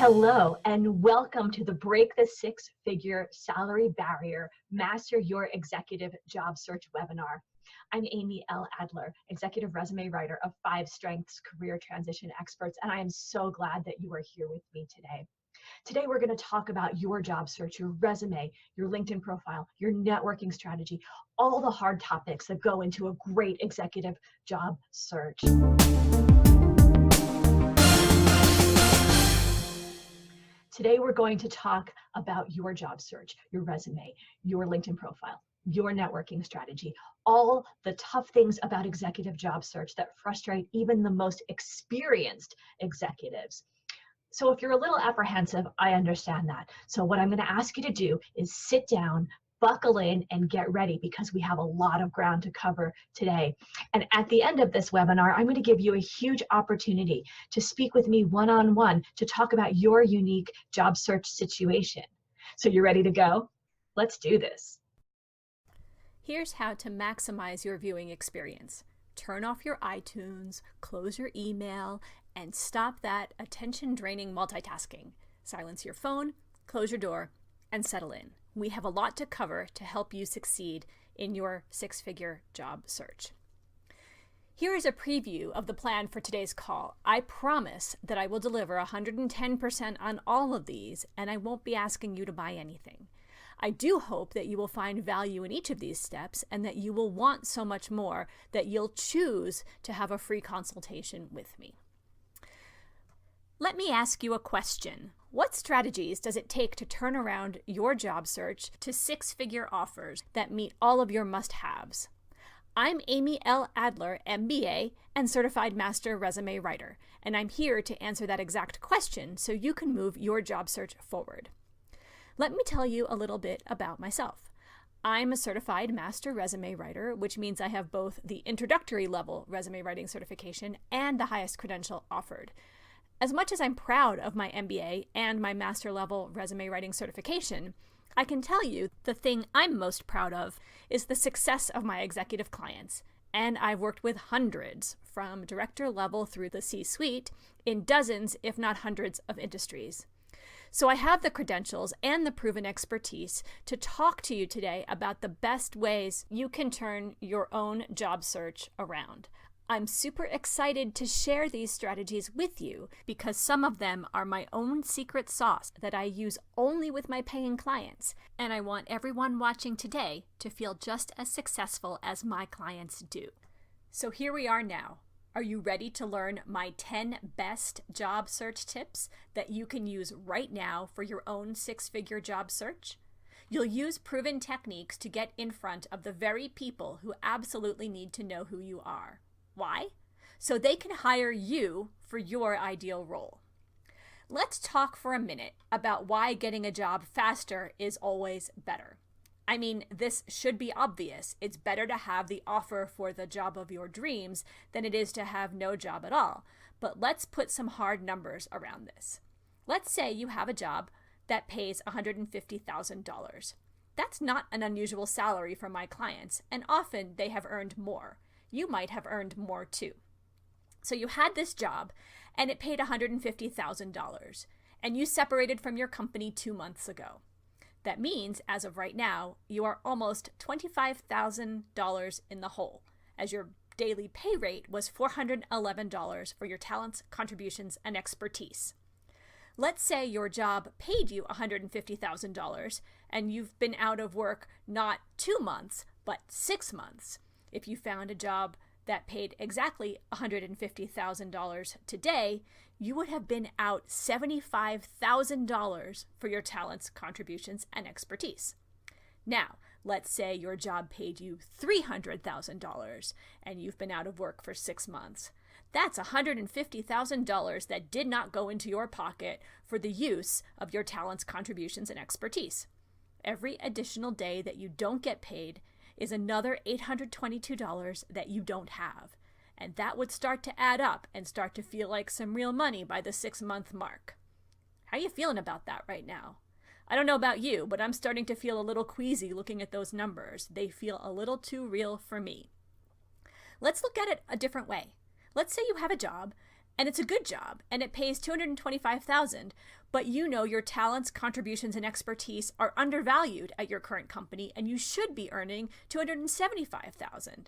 Hello, and welcome to the Break the Six-Figure Salary Barrier, Master Your Executive Job Search webinar. I'm Amy L. Adler, Executive Resume Writer of 5 Strengths Career Transition Experts, and I am so glad that you are here with me today. Today, we're going to talk about your job search, your resume, your LinkedIn profile, your networking strategy, all the hard topics that go into a great executive job search. Today, we're going to talk about your job search, your resume, your LinkedIn profile, your networking strategy, all the tough things about executive job search that frustrate even the most experienced executives. So if you're a little apprehensive, I understand that. So what I'm going to ask you to do is sit down, buckle in, and get ready, because we have a lot of ground to cover today. And at the end of this webinar, I'm going to give you a huge opportunity to speak with me one-on-one to talk about your unique job search situation. So you ready to go? Let's do this. Here's how to maximize your viewing experience. Turn off your iTunes, close your email, and stop that attention-draining multitasking. Silence your phone, close your door, and settle in. We have a lot to cover to help you succeed in your six-figure job search. Here is a preview of the plan for today's call. I promise that I will deliver 110% on all of these, and I won't be asking you to buy anything. I do hope that you will find value in each of these steps and that you will want so much more that you'll choose to have a free consultation with me. Let me ask you a question. What strategies does it take to turn around your job search to six-figure offers that meet all of your must-haves? I'm Amy L. Adler, MBA, and Certified Master Resume Writer, and I'm here to answer that exact question so you can move your job search forward. Let me tell you a little bit about myself. I'm a Certified Master Resume Writer, which means I have both the introductory level resume writing certification and the highest credential offered. As much as I'm proud of my MBA and my master level resume writing certification, I can tell you the thing I'm most proud of is the success of my executive clients. And I've worked with hundreds, from director level through the C-suite, in dozens, if not hundreds, of industries. So I have the credentials and the proven expertise to talk to you today about the best ways you can turn your own job search around. I'm super excited to share these strategies with you because some of them are my own secret sauce that I use only with my paying clients, and I want everyone watching today to feel just as successful as my clients do. So here we are now. Are you ready to learn my 10 best job search tips that you can use right now for your own six-figure job search? You'll use proven techniques to get in front of the very people who absolutely need to know who you are. Why? So they can hire you for your ideal role. Let's talk for a minute about why getting a job faster is always better. I mean, this should be obvious. It's better to have the offer for the job of your dreams than it is to have no job at all. But let's put some hard numbers around this. Let's say you have a job that pays $150,000. That's not an unusual salary for my clients, and often they have earned more. You might have earned more too. So you had this job and it paid $150,000 and you separated from your company 2 months ago. That means, as of right now, you are almost $25,000 in the hole, as your daily pay rate was $411 for your talents, contributions, and expertise. Let's say your job paid you $150,000 and you've been out of work not 2 months, but 6 months. If you found a job that paid exactly $150,000 today, you would have been out $75,000 for your talents, contributions, and expertise. Now, let's say your job paid you $300,000 and you've been out of work for 6 months. That's $150,000 that did not go into your pocket for the use of your talents, contributions, and expertise. Every additional day that you don't get paid is another $822 that you don't have. And that would start to add up and start to feel like some real money by the 6-month mark. How are you feeling about that right now? I don't know about you, but I'm starting to feel a little queasy looking at those numbers. They feel a little too real for me. Let's look at it a different way. Let's say you have a job and it's a good job and it pays $225,000, but you know your talents, contributions, and expertise are undervalued at your current company and you should be earning $275,000.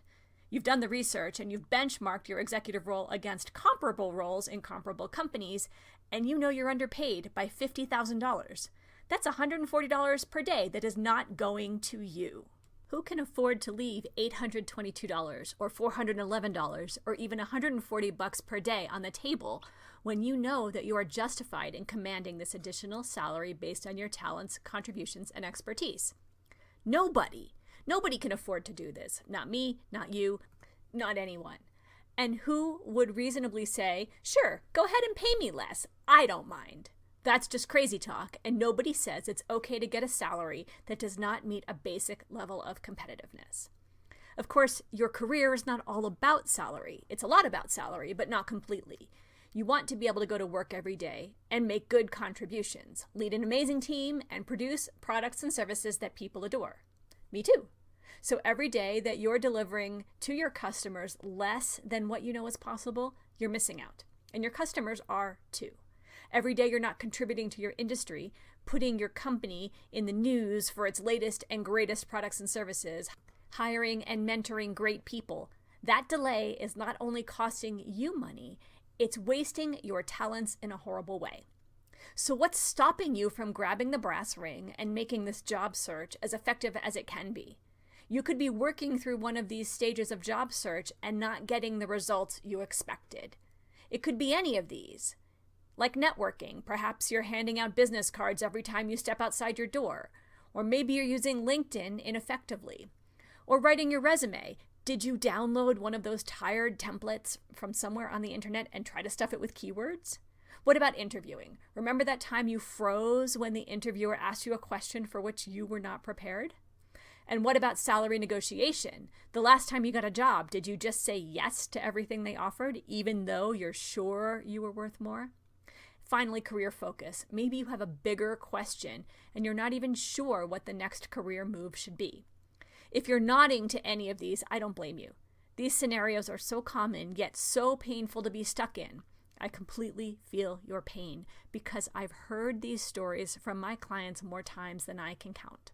You've done the research and you've benchmarked your executive role against comparable roles in comparable companies, and you know you're underpaid by $50,000. That's $140 per day that is not going to you. Who can afford to leave $822 or $411 or even $140 per day on the table when you know that you are justified in commanding this additional salary based on your talents, contributions, and expertise? Nobody. Nobody can afford to do this. Not me, not you, not anyone. And who would reasonably say, sure, go ahead and pay me less. I don't mind. That's just crazy talk, and nobody says it's okay to get a salary that does not meet a basic level of competitiveness. Of course, your career is not all about salary. It's a lot about salary, but not completely. You want to be able to go to work every day and make good contributions, lead an amazing team, and produce products and services that people adore. Me too. So every day that you're delivering to your customers less than what you know is possible, you're missing out. And your customers are too. Every day you're not contributing to your industry, putting your company in the news for its latest and greatest products and services, hiring and mentoring great people. That delay is not only costing you money, it's wasting your talents in a horrible way. So what's stopping you from grabbing the brass ring and making this job search as effective as it can be? You could be working through one of these stages of job search and not getting the results you expected. It could be any of these. Like networking, perhaps you're handing out business cards every time you step outside your door. Or maybe you're using LinkedIn ineffectively. Or writing your resume. Did you download one of those tired templates from somewhere on the internet and try to stuff it with keywords? What about interviewing? Remember that time you froze when the interviewer asked you a question for which you were not prepared? And what about salary negotiation? The last time you got a job, did you just say yes to everything they offered, even though you're sure you were worth more? Finally, career focus. Maybe you have a bigger question and you're not even sure what the next career move should be. If you're nodding to any of these, I don't blame you. These scenarios are so common, yet so painful to be stuck in. I completely feel your pain because I've heard these stories from my clients more times than I can count.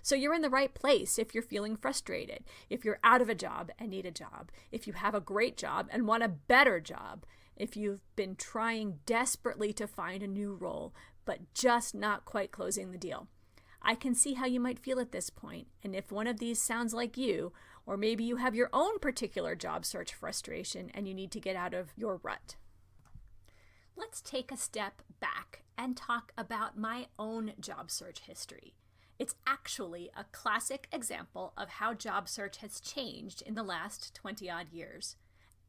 So you're in the right place if you're feeling frustrated, if you're out of a job and need a job, if you have a great job and want a better job, if you've been trying desperately to find a new role, but just not quite closing the deal. I can see how you might feel at this point, and if one of these sounds like you, or maybe you have your own particular job search frustration and you need to get out of your rut. Let's take a step back and talk about my own job search history. It's actually a classic example of how job search has changed in the last 20-odd years.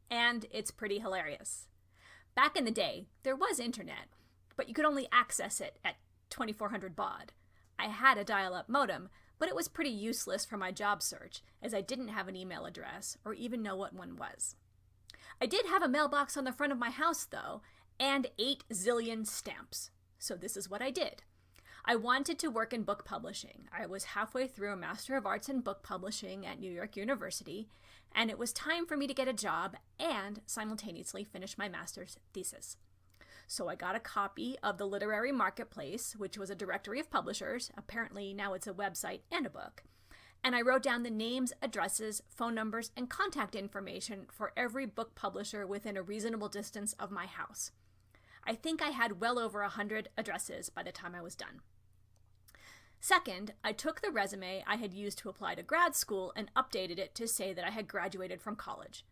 And it's pretty hilarious. Back in the day, there was internet, but you could only access it at 2400 baud. I had a dial-up modem, but it was pretty useless for my job search, as I didn't have an email address or even know what one was. I did have a mailbox on the front of my house, though, and 8 zillion stamps. So this is what I did. I wanted to work in book publishing. I was halfway through a Master of Arts in Book Publishing at New York University, and it was time for me to get a job and simultaneously finish my master's thesis. So I got a copy of the Literary Marketplace, which was a directory of publishers. Apparently now it's a website and a book. And I wrote down the names, addresses, phone numbers, and contact information for every book publisher within a reasonable distance of my house. I think I had well over 100 addresses by the time I was done. Second, I took the resume I had used to apply to grad school and updated it to say that I had graduated from college.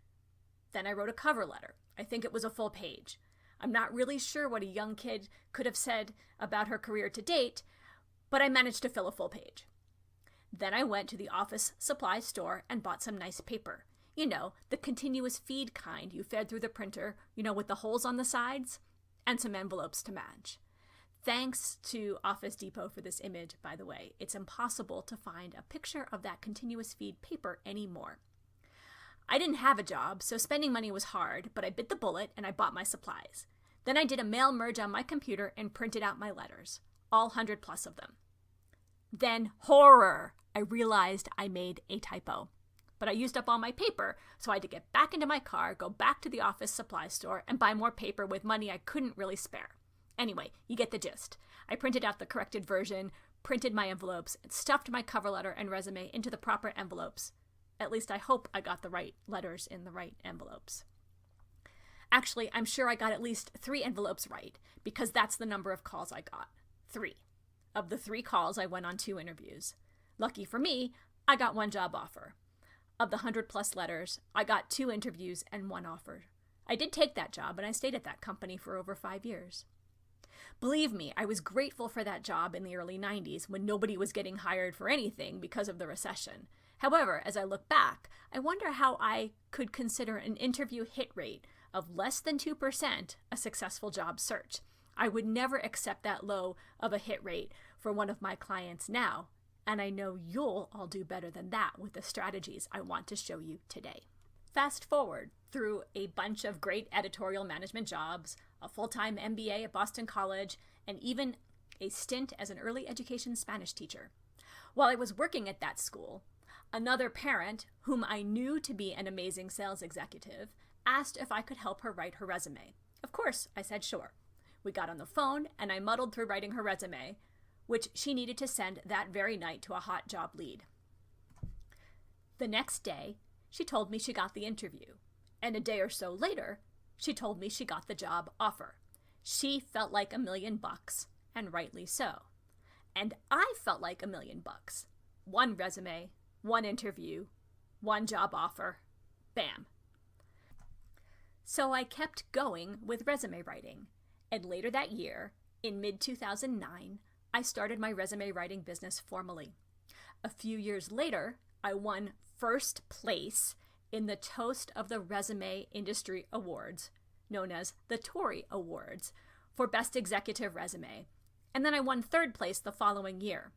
Then I wrote a cover letter. I think it was a full page. I'm not really sure what a young kid could have said about her career to date, but I managed to fill a full page. Then I went to the office supply store and bought some nice paper. You know, the continuous feed kind you fed through the printer, with the holes on the sides, and some envelopes to match. Thanks to Office Depot for this image, by the way. It's impossible to find a picture of that continuous feed paper anymore. I didn't have a job, so spending money was hard, but I bit the bullet and I bought my supplies. Then I did a mail merge on my computer and printed out my letters, all 100 plus of them. Then, horror! I realized I made a typo. But I used up all my paper, so I had to get back into my car, go back to the office supply store, and buy more paper with money I couldn't really spare. Anyway, you get the gist. I printed out the corrected version, printed my envelopes, stuffed my cover letter and resume into the proper envelopes. At least I hope I got the right letters in the right envelopes. Actually, I'm sure I got at least 3 envelopes right, because that's the number of calls I got. 3. Of the 3 calls, I went on 2 interviews. Lucky for me, I got 1 job offer. Of the 100+ letters, I got 2 interviews and 1 offer. I did take that job, and I stayed at that company for over 5 years. Believe me, I was grateful for that job in the early 90s when nobody was getting hired for anything because of the recession. However, as I look back, I wonder how I could consider an interview hit rate of less than 2% a successful job search. I would never accept that low of a hit rate for one of my clients now, and I know you'll all do better than that with the strategies I want to show you today. Fast forward through a bunch of great editorial management jobs, a full-time MBA at Boston College, and even a stint as an early education Spanish teacher. While I was working at that school, another parent, whom I knew to be an amazing sales executive, asked if I could help her write her resume. Of course, I said sure. We got on the phone, and I muddled through writing her resume, which she needed to send that very night to a hot job lead. The next day, she told me she got the interview, and a day or so later, she told me she got the job offer. She felt like $1 million, and rightly so. And I felt like $1 million. 1 resume, 1 interview, 1 job offer, bam. So I kept going with resume writing, and later that year, in mid-2009, I started my resume writing business formally. A few years later, I won first place in the Toast of the Resume Industry Awards, known as the Tory Awards, for Best Executive Resume, and then I won 3rd place the following year.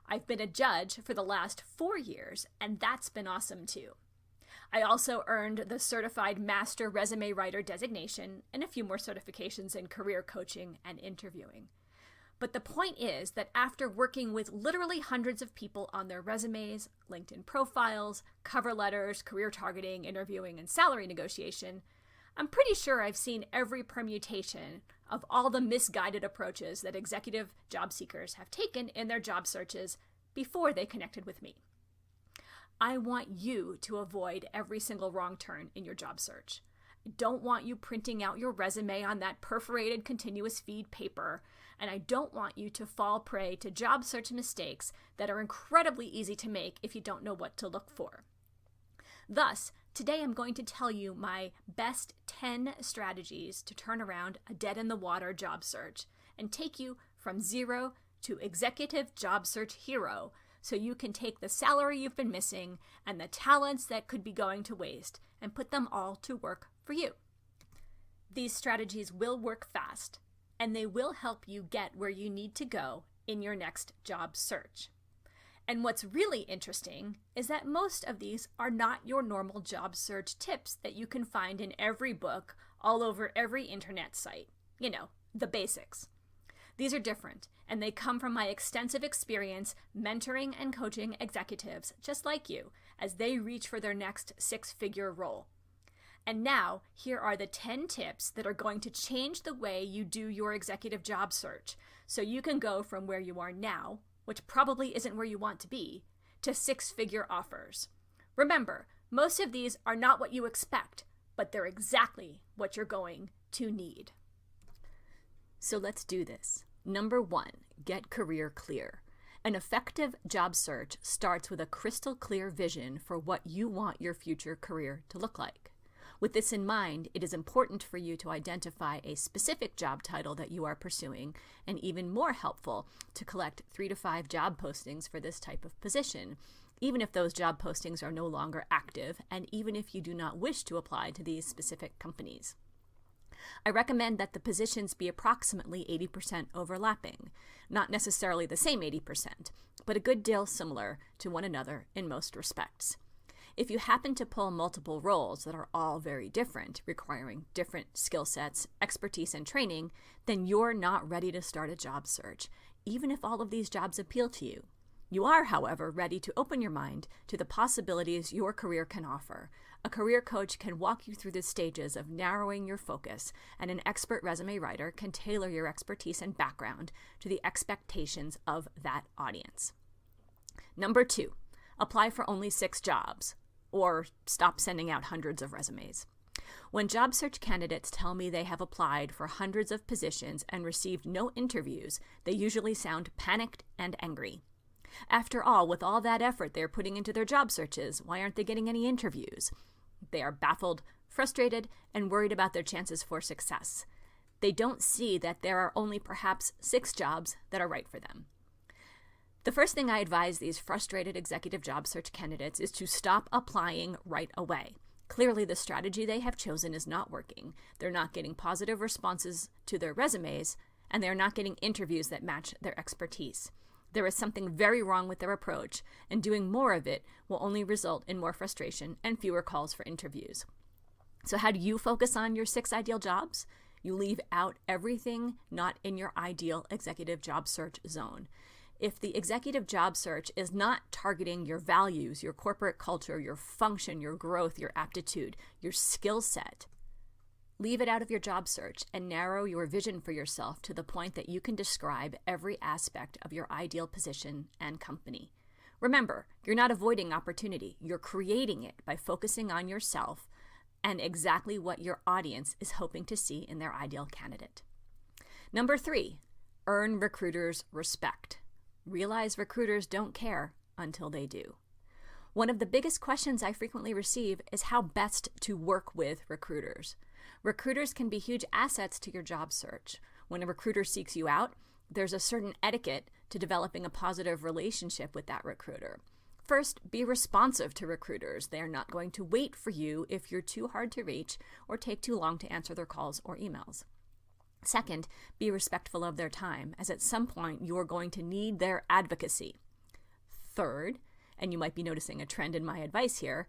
I've been a judge for the last 4 years, and that's been awesome too. I also earned the Certified Master Resume Writer designation and a few more certifications in career coaching and interviewing. But the point is that after working with literally hundreds of people on their resumes, LinkedIn profiles, cover letters, career targeting, interviewing, and salary negotiation, I'm pretty sure I've seen every permutation of all the misguided approaches that executive job seekers have taken in their job searches before they connected with me. I want you to avoid every single wrong turn in your job search. I don't want you printing out your resume on that perforated continuous feed paper, and I don't want you to fall prey to job search mistakes that are incredibly easy to make if you don't know what to look for. Thus, today I'm going to tell you my best 10 strategies to turn around a dead-in-the-water job search and take you from zero to executive job search hero, so you can take the salary you've been missing and the talents that could be going to waste and put them all to work for you. These strategies will work fast, and they will help you get where you need to go in your next job search. And what's really interesting is that most of these are not your normal job search tips that you can find in every book all over every internet site. You know, the basics. These are different, and they come from my extensive experience mentoring and coaching executives just like you as they reach for their next 6-figure role. And now, here are the 10 tips that are going to change the way you do your executive job search, so you can go from where you are now, which probably isn't where you want to be, to 6-figure offers. Remember, most of these are not what you expect, but they're exactly what you're going to need. So let's do this. Number 1, get career clear. An effective job search starts with a crystal clear vision for what you want your future career to look like. With this in mind, it is important for you to identify a specific job title that you are pursuing, and even more helpful, to collect 3 to 5 job postings for this type of position, even if those job postings are no longer active, and even if you do not wish to apply to these specific companies. I recommend that the positions be approximately 80% overlapping, not necessarily the same 80%, but a good deal similar to one another in most respects. If you happen to pull multiple roles that are all very different, requiring different skill sets, expertise, and training, then you're not ready to start a job search, even if all of these jobs appeal to you. You are, however, ready to open your mind to the possibilities your career can offer, A career coach can walk you through the stages of narrowing your focus, and an expert resume writer can tailor your expertise and background to the expectations of that audience. Number 2, apply for only 6 jobs, or stop sending out hundreds of resumes. When job search candidates tell me they have applied for hundreds of positions and received no interviews, they usually sound panicked and angry. After all, with all that effort they're putting into their job searches, why aren't they getting any interviews? They are baffled, frustrated, and worried about their chances for success. They don't see that there are only perhaps 6 jobs that are right for them. The first thing I advise these frustrated executive job search candidates is to stop applying right away. Clearly, the strategy they have chosen is not working. They're not getting positive responses to their resumes, and they're not getting interviews that match their expertise. There is something very wrong with their approach, and doing more of it will only result in more frustration and fewer calls for interviews. So how do you focus on your 6 ideal jobs? You leave out everything not in your ideal executive job search zone. If the executive job search is not targeting your values, your corporate culture, your function, your growth, your aptitude, your skill set, leave it out of your job search and narrow your vision for yourself to the point that you can describe every aspect of your ideal position and company. Remember, you're not avoiding opportunity. You're creating it by focusing on yourself and exactly what your audience is hoping to see in their ideal candidate. Number 3, earn recruiters' respect. Realize recruiters don't care until they do. One of the biggest questions I frequently receive is how best to work with recruiters. Recruiters can be huge assets to your job search. When a recruiter seeks you out, there's a certain etiquette to developing a positive relationship with that recruiter. First, be responsive to recruiters. They are not going to wait for you if you're too hard to reach or take too long to answer their calls or emails. Second, be respectful of their time, as at some point you are going to need their advocacy. Third, and you might be noticing a trend in my advice here,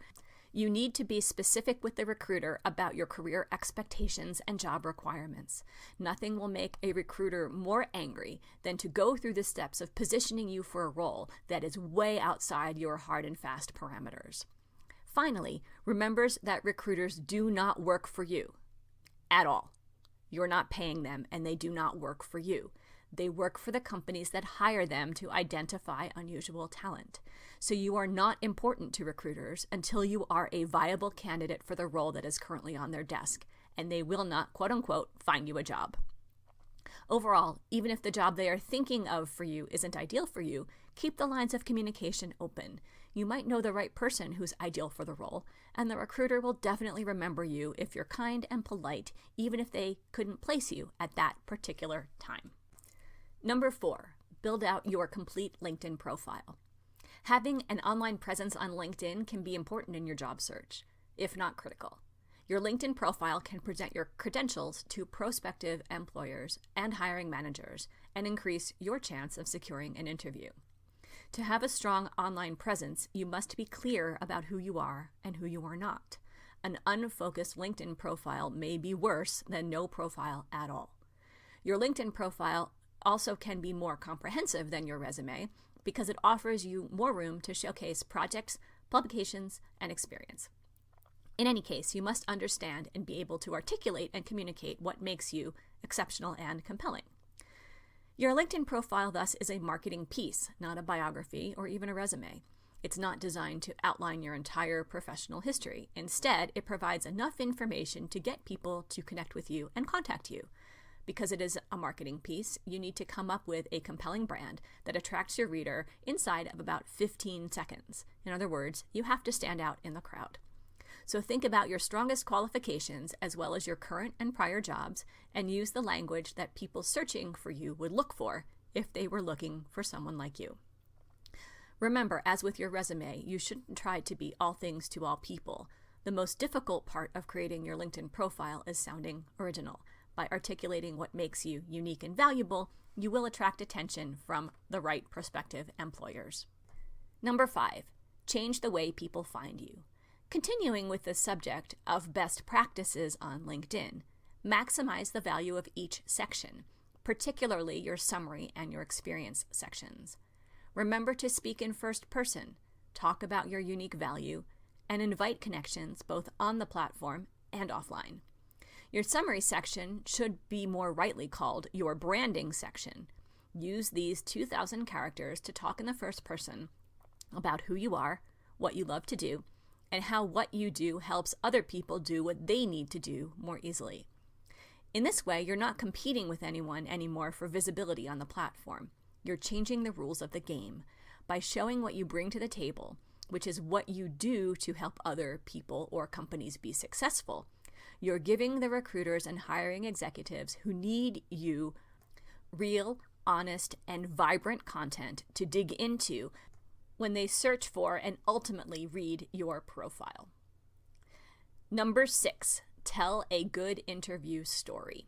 you need to be specific with the recruiter about your career expectations and job requirements. Nothing will make a recruiter more angry than to go through the steps of positioning you for a role that is way outside your hard and fast parameters. Finally, remember that recruiters do not work for you at all. You're not paying them, and they do not work for you. They work for the companies that hire them to identify unusual talent. So you are not important to recruiters until you are a viable candidate for the role that is currently on their desk, and they will not, quote unquote, find you a job. Overall, even if the job they are thinking of for you isn't ideal for you, keep the lines of communication open. You might know the right person who's ideal for the role, and the recruiter will definitely remember you if you're kind and polite, even if they couldn't place you at that particular time. Number 4, build out your complete LinkedIn profile. Having an online presence on LinkedIn can be important in your job search, if not critical. Your LinkedIn profile can present your credentials to prospective employers and hiring managers and increase your chance of securing an interview. To have a strong online presence, you must be clear about who you are and who you are not. An unfocused LinkedIn profile may be worse than no profile at all. Your LinkedIn profile also can be more comprehensive than your resume because it offers you more room to showcase projects, publications, and experience. In any case, you must understand and be able to articulate and communicate what makes you exceptional and compelling. Your LinkedIn profile, thus, is a marketing piece, not a biography or even a resume. It's not designed to outline your entire professional history. Instead, it provides enough information to get people to connect with you and contact you. Because it is a marketing piece, you need to come up with a compelling brand that attracts your reader inside of about 15 seconds. In other words, you have to stand out in the crowd. So think about your strongest qualifications as well as your current and prior jobs and use the language that people searching for you would look for if they were looking for someone like you. Remember, as with your resume, you shouldn't try to be all things to all people. The most difficult part of creating your LinkedIn profile is sounding original. By articulating what makes you unique and valuable, you will attract attention from the right prospective employers. Number 5, change the way people find you. Continuing with the subject of best practices on LinkedIn, maximize the value of each section, particularly your summary and your experience sections. Remember to speak in first person, talk about your unique value, and invite connections both on the platform and offline. Your summary section should be more rightly called your branding section. Use these 2,000 characters to talk in the first person about who you are, what you love to do, and how what you do helps other people do what they need to do more easily. In this way, you're not competing with anyone anymore for visibility on the platform. You're changing the rules of the game by showing what you bring to the table, which is what you do to help other people or companies be successful. You're giving the recruiters and hiring executives who need you real, honest, and vibrant content to dig into when they search for and ultimately read your profile. Number 6, tell a good interview story.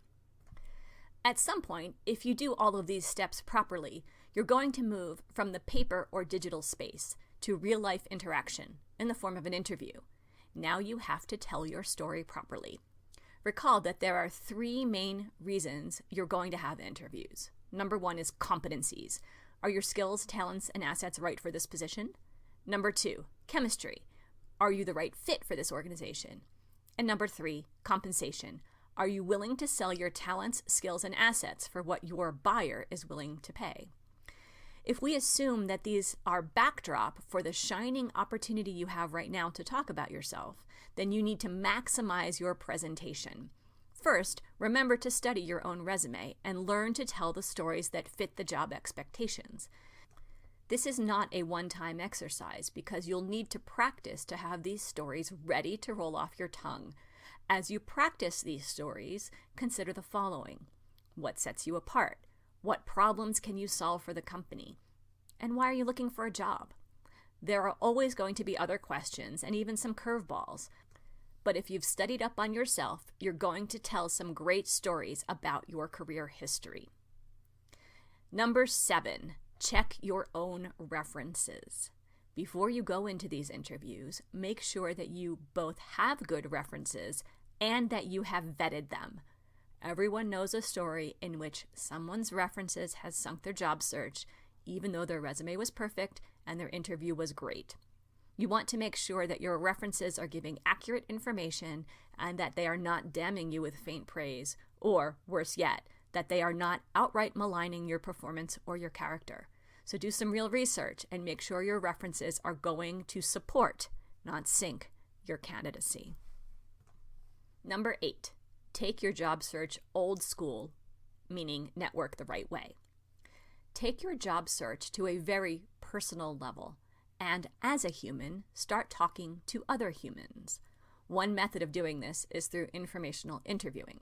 At some point, if you do all of these steps properly, you're going to move from the paper or digital space to real-life interaction in the form of an interview. Now you have to tell your story properly. Recall that there are 3 main reasons you're going to have interviews. Number 1 is competencies. Are your skills, talents, and assets right for this position? Number 2, chemistry. Are you the right fit for this organization? And number 3, compensation. Are you willing to sell your talents, skills, and assets for what your buyer is willing to pay? If we assume that these are backdrop for the shining opportunity you have right now to talk about yourself, then you need to maximize your presentation. First, remember to study your own resume and learn to tell the stories that fit the job expectations. This is not a one-time exercise because you'll need to practice to have these stories ready to roll off your tongue. As you practice these stories, consider the following. What sets you apart? What problems can you solve for the company? And why are you looking for a job? There are always going to be other questions and even some curveballs. But if you've studied up on yourself, you're going to tell some great stories about your career history. Number 7, check your own references. Before you go into these interviews, make sure that you both have good references and that you have vetted them. Everyone knows a story in which someone's references has sunk their job search, even though their resume was perfect and their interview was great. You want to make sure that your references are giving accurate information and that they are not damning you with faint praise, or, worse yet, that they are not outright maligning your performance or your character. So do some real research and make sure your references are going to support, not sink, your candidacy. Number 8, take your job search old school, meaning network the right way. Take your job search to a very personal level. And as a human, start talking to other humans. One method of doing this is through informational interviewing.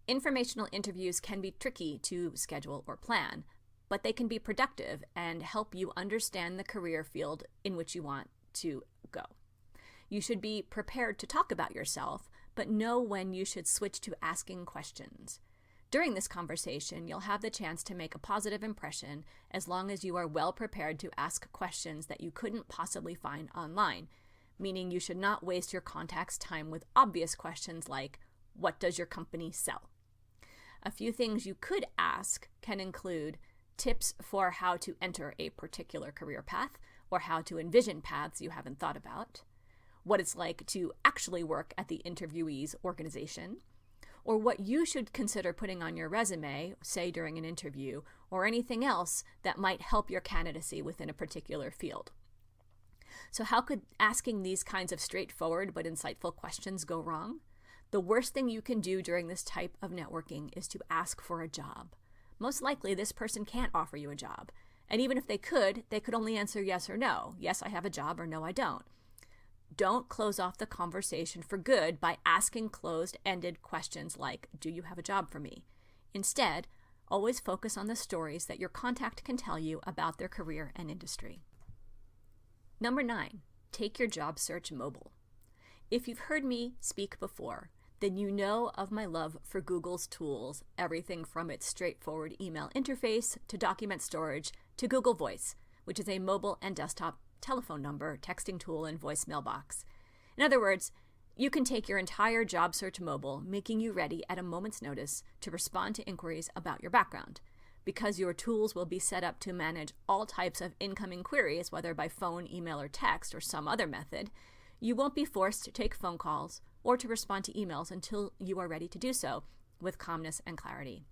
Informational interviews can be tricky to schedule or plan, but they can be productive and help you understand the career field in which you want to go. You should be prepared to talk about yourself, but know when you should switch to asking questions. During this conversation, you'll have the chance to make a positive impression as long as you are well prepared to ask questions that you couldn't possibly find online, meaning you should not waste your contact's time with obvious questions like, what does your company sell? A few things you could ask can include tips for how to enter a particular career path or how to envision paths you haven't thought about, what it's like to actually work at the interviewee's organization, or what you should consider putting on your resume, say during an interview, or anything else that might help your candidacy within a particular field. So how could asking these kinds of straightforward but insightful questions go wrong? The worst thing you can do during this type of networking is to ask for a job. Most likely this person can't offer you a job. And even if they could only answer yes or no. Yes, I have a job, or no, I don't. Don't close off the conversation for good by asking closed-ended questions like, do you have a job for me? Instead, always focus on the stories that your contact can tell you about their career and industry. Number 9, take your job search mobile. If you've heard me speak before, then you know of my love for Google's tools, everything from its straightforward email interface to document storage to Google Voice, which is a mobile and desktop telephone number, texting tool, and voice mailbox. In other words, you can take your entire job search mobile, making you ready at a moment's notice to respond to inquiries about your background. Because your tools will be set up to manage all types of incoming queries, whether by phone, email, or text, or some other method, You won't be forced to take phone calls or to respond to emails until you are ready to do so with calmness and clarity.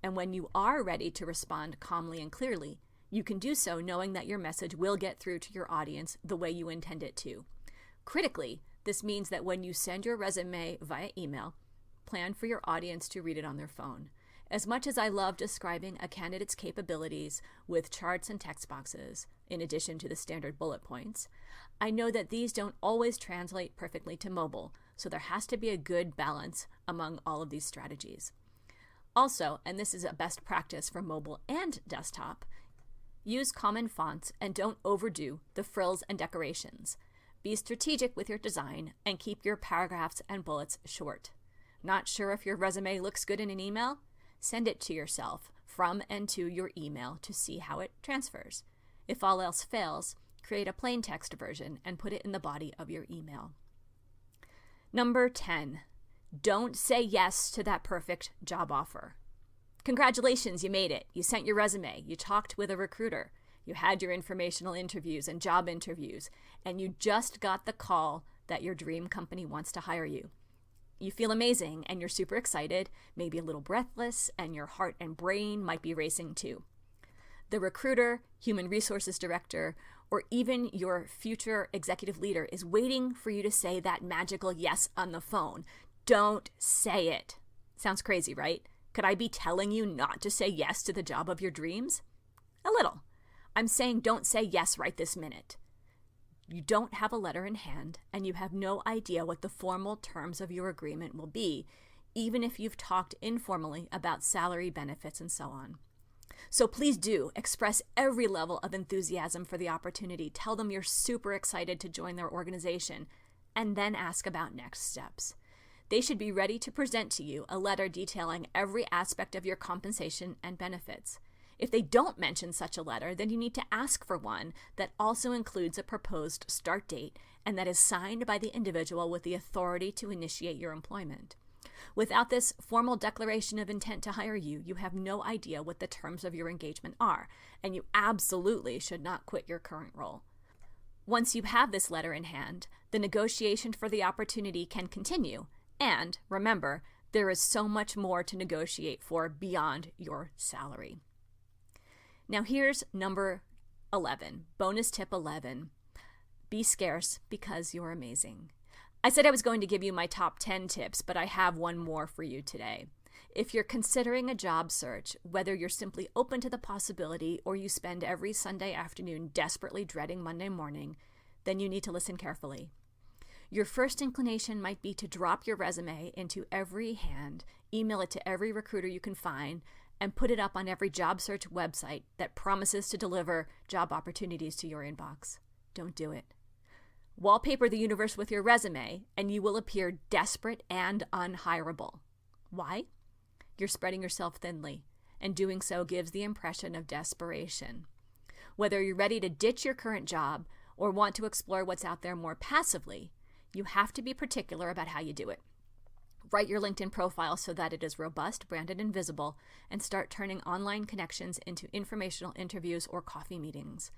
And when you are ready to respond calmly and clearly, you can do so knowing that your message will get through to your audience the way you intend it to. Critically, this means that when you send your resume via email, plan for your audience to read it on their phone. As much as I love describing a candidate's capabilities with charts and text boxes, in addition to the standard bullet points, I know that these don't always translate perfectly to mobile, so there has to be a good balance among all of these strategies. Also, and this is a best practice for mobile and desktop, use common fonts and don't overdo the frills and decorations. Be strategic with your design and keep your paragraphs and bullets short. Not sure if your resume looks good in an email? Send it to yourself from and to your email to see how it transfers. If all else fails, create a plain text version and put it in the body of your email. Number 10, don't say yes to that perfect job offer. Congratulations, you made it. You sent your resume. You talked with a recruiter. You had your informational interviews and job interviews, and you just got the call that your dream company wants to hire you. You feel amazing and you're super excited, maybe a little breathless, and your heart and brain might be racing too. The recruiter, human resources director, or even your future executive leader is waiting for you to say that magical yes on the phone. Don't say it. Sounds crazy, right? Could I be telling you not to say yes to the job of your dreams? A little. I'm saying don't say yes right this minute. You don't have a letter in hand, and you have no idea what the formal terms of your agreement will be, even if you've talked informally about salary, benefits, and so on. So please do express every level of enthusiasm for the opportunity. Tell them you're super excited to join their organization, and then ask about next steps. They should be ready to present to you a letter detailing every aspect of your compensation and benefits. If they don't mention such a letter, then you need to ask for one that also includes a proposed start date and that is signed by the individual with the authority to initiate your employment. Without this formal declaration of intent to hire you, you have no idea what the terms of your engagement are, and you absolutely should not quit your current role. Once you have this letter in hand, the negotiation for the opportunity can continue, and remember, there is so much more to negotiate for beyond your salary. Now here's number 11, bonus tip 11. Be scarce because you're amazing. I said I was going to give you my top 10 tips, but I have one more for you today. If you're considering a job search, whether you're simply open to the possibility or you spend every Sunday afternoon desperately dreading Monday morning, then you need to listen carefully. Your first inclination might be to drop your resume into every hand, email it to every recruiter you can find, and put it up on every job search website that promises to deliver job opportunities to your inbox. Don't do it. Wallpaper the universe with your resume, and you will appear desperate and unhireable. Why? You're spreading yourself thinly, and doing so gives the impression of desperation. Whether you're ready to ditch your current job or want to explore what's out there more passively, you have to be particular about how you do it. Write your LinkedIn profile so that it is robust, branded, and visible, and start turning online connections into informational interviews or coffee meetings.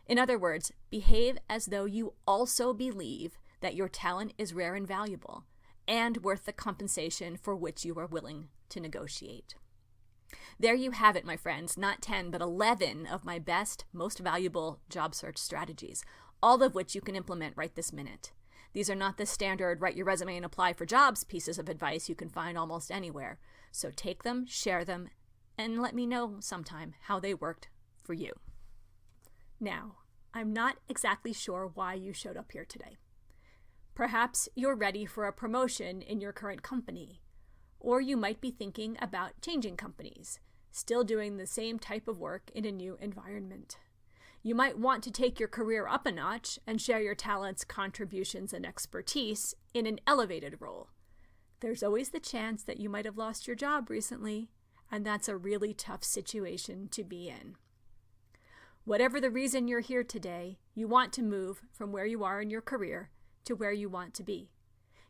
In other words, behave as though you also believe that your talent is rare and valuable, and worth the compensation for which you are willing to negotiate. There you have it, my friends, not 10, but 11 of my best, most valuable job search strategies, all of which you can implement right this minute. These are not the standard write your resume and apply for jobs pieces of advice you can find almost anywhere. So take them, share them, and let me know sometime how they worked for you. Now, I'm not exactly sure why you showed up here today. Perhaps you're ready for a promotion in your current company, or you might be thinking about changing companies, still doing the same type of work in a new environment. You might want to take your career up a notch and share your talents, contributions, and expertise in an elevated role. There's always the chance that you might have lost your job recently, and that's a really tough situation to be in. Whatever the reason you're here today, you want to move from where you are in your career to where you want to be.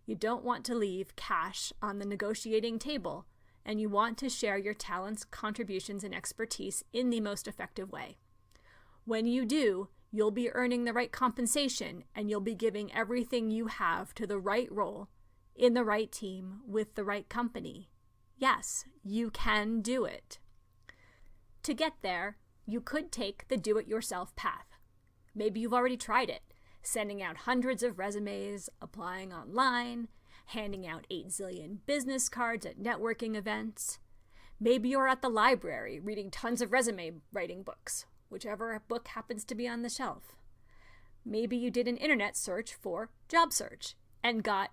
You don't want to leave cash on the negotiating table, and you want to share your talents, contributions, and expertise in the most effective way. When you do, you'll be earning the right compensation, and you'll be giving everything you have to the right role, in the right team, with the right company. Yes, you can do it. To get there, you could take the do-it-yourself path. Maybe you've already tried it, sending out hundreds of resumes, applying online, handing out 8 zillion business cards at networking events. Maybe you're at the library reading tons of resume writing books, whichever book happens to be on the shelf. Maybe you did an internet search for job search and got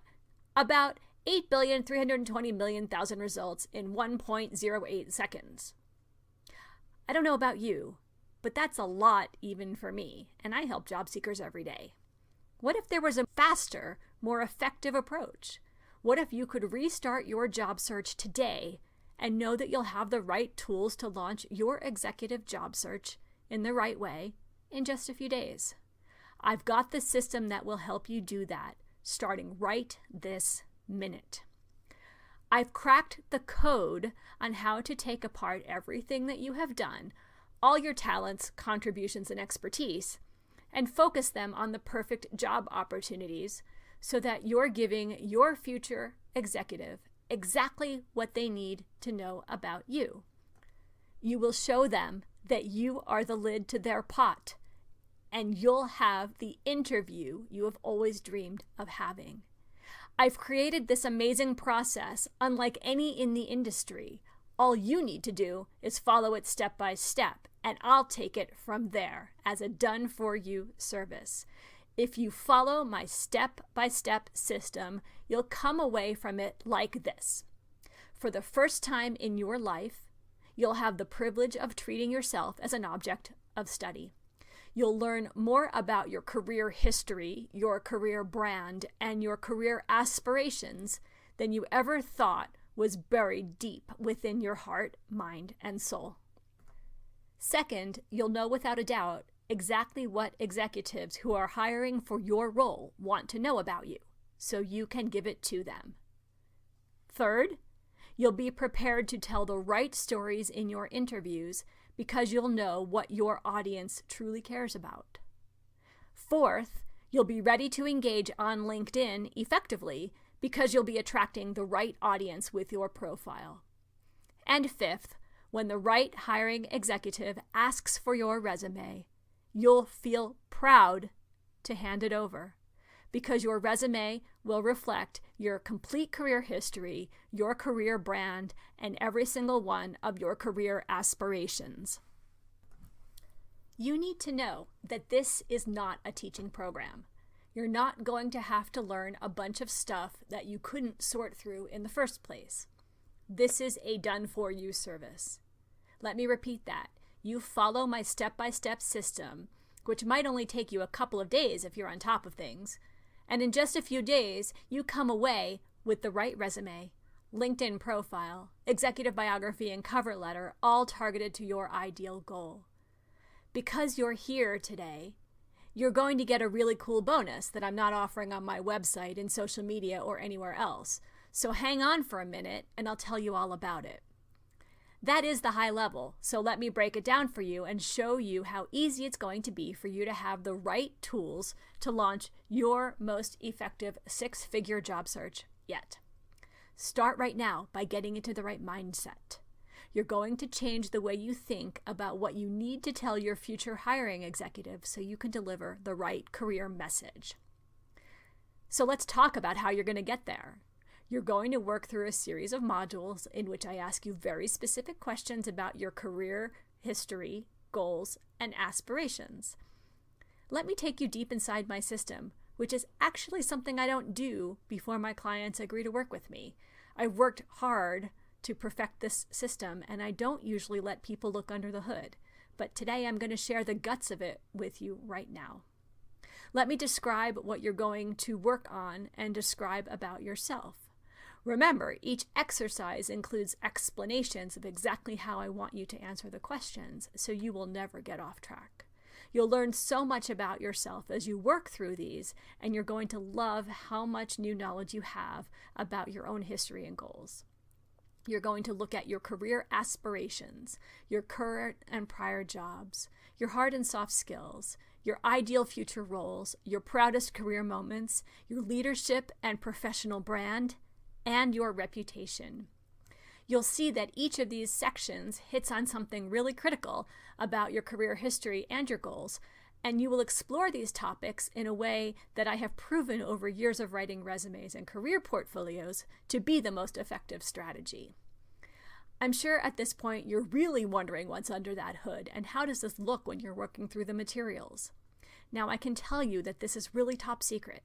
about 8,320,000,000 results in 1.08 seconds. I don't know about you, but that's a lot even for me, and I help job seekers every day. What if there was a faster, more effective approach? What if you could restart your job search today and know that you'll have the right tools to launch your executive job search in the right way in just a few days? I've got the system that will help you do that, starting right this minute. I've cracked the code on how to take apart everything that you have done, all your talents, contributions, and expertise, and focus them on the perfect job opportunities so that you're giving your future executive exactly what they need to know about you. You will show them that you are the lid to their pot, and you'll have the interview you have always dreamed of having. I've created this amazing process unlike any in the industry. All you need to do is follow it step by step, and I'll take it from there as a done-for-you service. If you follow my step-by-step system, you'll come away from it like this. For the first time in your life, you'll have the privilege of treating yourself as an object of study. You'll learn more about your career history, your career brand, and your career aspirations than you ever thought was buried deep within your heart, mind, and soul. Second, you'll know without a doubt exactly what executives who are hiring for your role want to know about you, so you can give it to them. Third, you'll be prepared to tell the right stories in your interviews because you'll know what your audience truly cares about. Fourth, you'll be ready to engage on LinkedIn effectively because you'll be attracting the right audience with your profile. And fifth, when the right hiring executive asks for your resume, you'll feel proud to hand it over because your resume will reflect your complete career history, your career brand, and every single one of your career aspirations. You need to know that this is not a teaching program. You're not going to have to learn a bunch of stuff that you couldn't sort through in the first place. This is a done-for-you service. Let me repeat that. You follow my step-by-step system, which might only take you a couple of days if you're on top of things, and in just a few days, you come away with the right resume, LinkedIn profile, executive biography, and cover letter, all targeted to your ideal goal. Because you're here today, you're going to get a really cool bonus that I'm not offering on my website, in social media, or anywhere else. So hang on for a minute, and I'll tell you all about it. That is the high level, so let me break it down for you and show you how easy it's going to be for you to have the right tools to launch your most effective 6-figure job search yet. Start right now by getting into the right mindset. You're going to change the way you think about what you need to tell your future hiring executive so you can deliver the right career message. So let's talk about how you're going to get there. You're going to work through a series of modules in which I ask you very specific questions about your career history, goals, and aspirations. Let me take you deep inside my system, which is actually something I don't do before my clients agree to work with me. I've worked hard to perfect this system, and I don't usually let people look under the hood. But today I'm going to share the guts of it with you right now. Let me describe what you're going to work on and describe about yourself. Remember, each exercise includes explanations of exactly how I want you to answer the questions, so you will never get off track. You'll learn so much about yourself as you work through these, and you're going to love how much new knowledge you have about your own history and goals. You're going to look at your career aspirations, your current and prior jobs, your hard and soft skills, your ideal future roles, your proudest career moments, your leadership and professional brand, and your reputation. You'll see that each of these sections hits on something really critical about your career history and your goals, and you will explore these topics in a way that I have proven over years of writing resumes and career portfolios to be the most effective strategy. I'm sure at this point you're really wondering what's under that hood and how does this look when you're working through the materials. Now I can tell you that this is really top secret.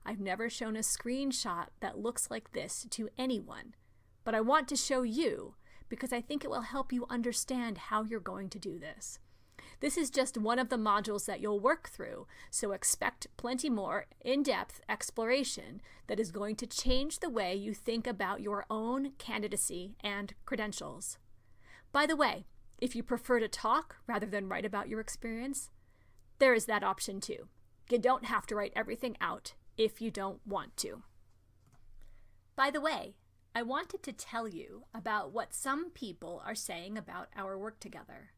I've never shown a screenshot that looks like this to anyone, but I want to show you because I think it will help you understand how you're going to do this. This is just one of the modules that you'll work through, so expect plenty more in-depth exploration that is going to change the way you think about your own candidacy and credentials. By the way, if you prefer to talk rather than write about your experience, there is that option too. You don't have to write everything out if you don't want to. By the way, I wanted to tell you about what some people are saying about our work together.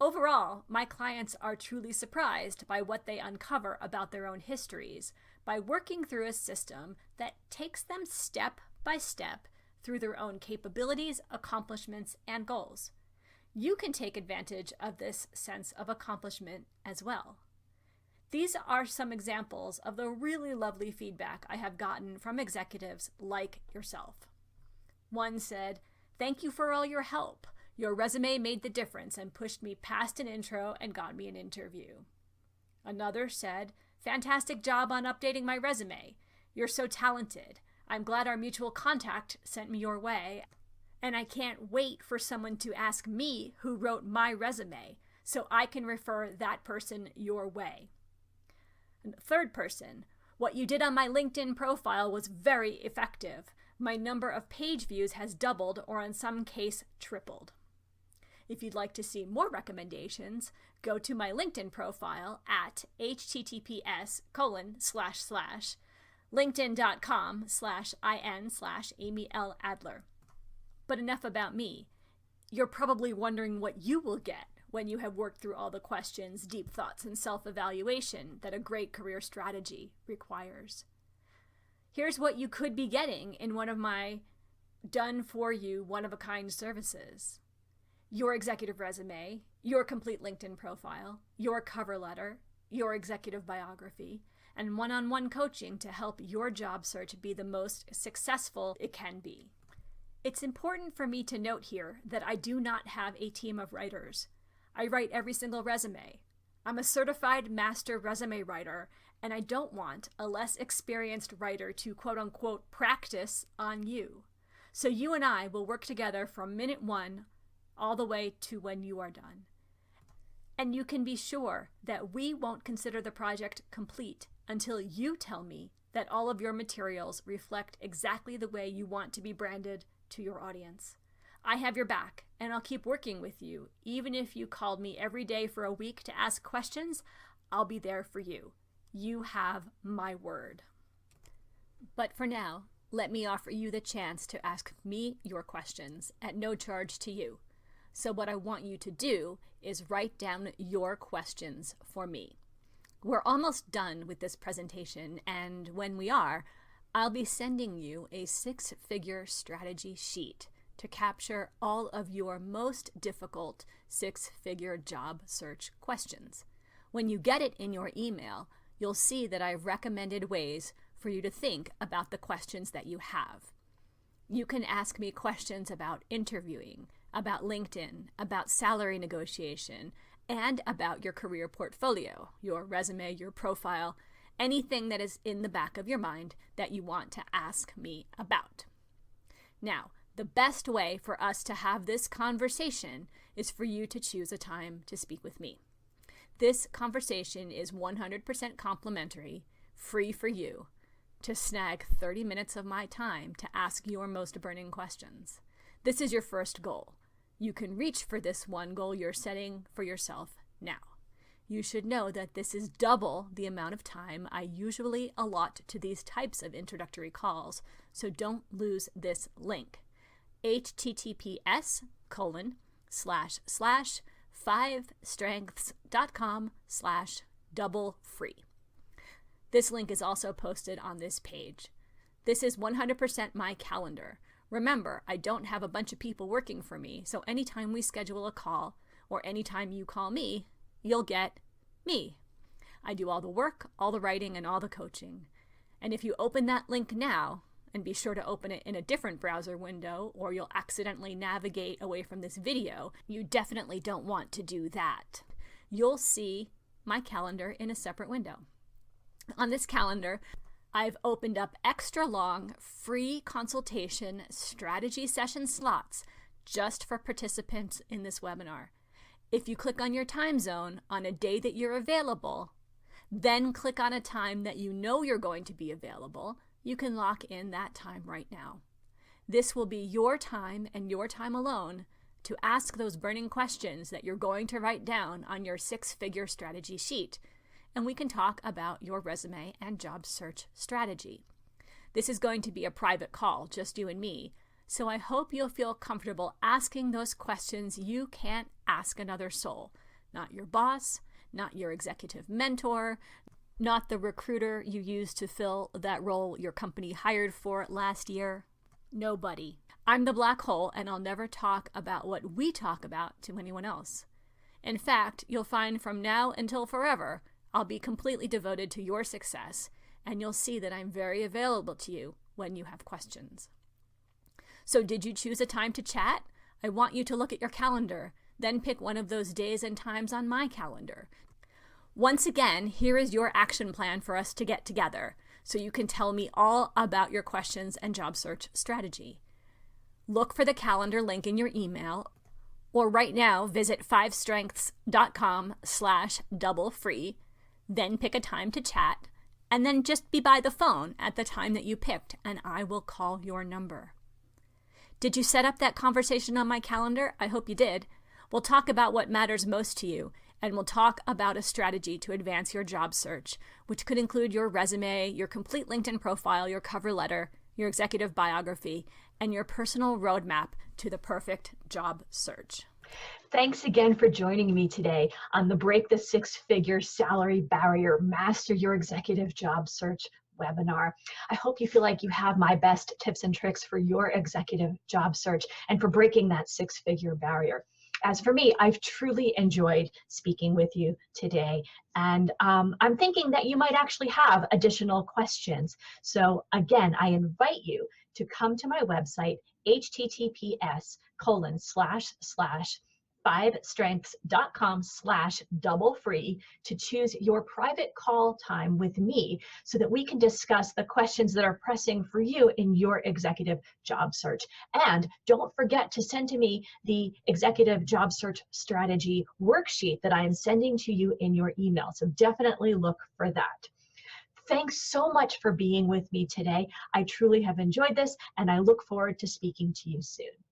Overall, my clients are truly surprised by what they uncover about their own histories by working through a system that takes them step by step through their own capabilities, accomplishments, and goals. You can take advantage of this sense of accomplishment as well. These are some examples of the really lovely feedback I have gotten from executives like yourself. One said, "Thank you for all your help. Your resume made the difference and pushed me past an intro and got me an interview." Another said, "Fantastic job on updating my resume. You're so talented. I'm glad our mutual contact sent me your way, and I can't wait for someone to ask me who wrote my resume so I can refer that person your way." And the third person, "What you did on my LinkedIn profile was very effective. My number of page views has doubled or in some case tripled." If you'd like to see more recommendations, go to my LinkedIn profile at https://linkedin.com/in/Amy L. Adler. But enough about me. You're probably wondering what you will get when you have worked through all the questions, deep thoughts, and self-evaluation that a great career strategy requires. Here's what you could be getting in one of my done-for-you, one-of-a-kind services. Your executive resume, your complete LinkedIn profile, your cover letter, your executive biography, and one-on-one coaching to help your job search be the most successful it can be. It's important for me to note here that I do not have a team of writers. I write every single resume. I'm a certified master resume writer, and I don't want a less experienced writer to quote-unquote practice on you. So you and I will work together from minute one all the way to when you are done. And you can be sure that we won't consider the project complete until you tell me that all of your materials reflect exactly the way you want to be branded to your audience. I have your back, and I'll keep working with you. Even if you called me every day for a week to ask questions, I'll be there for you. You have my word. But for now, let me offer you the chance to ask me your questions at no charge to you. So what I want you to do is write down your questions for me. We're almost done with this presentation, and when we are, I'll be sending you a 6-figure strategy sheet to capture all of your most difficult 6-figure job search questions. When you get it in your email, you'll see that I've recommended ways for you to think about the questions that you have. You can ask me questions about interviewing, about LinkedIn, about salary negotiation, and about your career portfolio, your resume, your profile, anything that is in the back of your mind that you want to ask me about. Now, the best way for us to have this conversation is for you to choose a time to speak with me. This conversation is 100% complimentary, free for you, to snag 30 minutes of my time to ask your most burning questions. This is your first goal. You can reach for this one goal you're setting for yourself now. You should know that this is double the amount of time I usually allot to these types of introductory calls, so don't lose this link. https://5strengths.com/ double free. This link is also posted on this page. This is 100% my calendar. Remember, I don't have a bunch of people working for me, so anytime we schedule a call or anytime you call me, you'll get me. I do all the work, all the writing, and all the coaching. And if you open that link now, and be sure to open it in a different browser window or you'll accidentally navigate away from this video, you definitely don't want to do that. You'll see my calendar in a separate window. On this calendar, I've opened up extra long free consultation strategy session slots just for participants in this webinar. If you click on your time zone on a day that you're available, then click on a time that you know you're going to be available, you can lock in that time right now. This will be your time and your time alone to ask those burning questions that you're going to write down on your 6-figure strategy sheet, and we can talk about your resume and job search strategy. This is going to be a private call, just you and me, so I hope you'll feel comfortable asking those questions you can't ask another soul. Not your boss, not your executive mentor, not the recruiter you used to fill that role your company hired for last year. Nobody. I'm the black hole, and I'll never talk about what we talk about to anyone else. In fact, you'll find from now until forever, I'll be completely devoted to your success, and you'll see that I'm very available to you when you have questions. So did you choose a time to chat? I want you to look at your calendar, then pick one of those days and times on my calendar. Once again, here is your action plan for us to get together so you can tell me all about your questions and job search strategy. Look for the calendar link in your email, or right now visit 5strengths.com/double free, then pick a time to chat, and then just be by the phone at the time that you picked, and I will call your number. Did you set up that conversation on my calendar? I hope you did. We'll talk about what matters most to you, and we'll talk about a strategy to advance your job search, which could include your resume, your complete LinkedIn profile, your cover letter, your executive biography, and your personal roadmap to the perfect job search. Thanks again for joining me today on the Break the 6-Figure Salary Barrier, Master Your Executive Job Search webinar. I hope you feel like you have my best tips and tricks for your executive job search and for breaking that 6-figure barrier. As for me, I've truly enjoyed speaking with you today, and I'm thinking that you might actually have additional questions. So again, I invite you to come to my website, https://5strengths.com/double free to choose your private call time with me so that we can discuss the questions that are pressing for you in your executive job search. And don't forget to send to me the executive job search strategy worksheet that I am sending to you in your email. So definitely look for that. Thanks so much for being with me today. I truly have enjoyed this, and I look forward to speaking to you soon.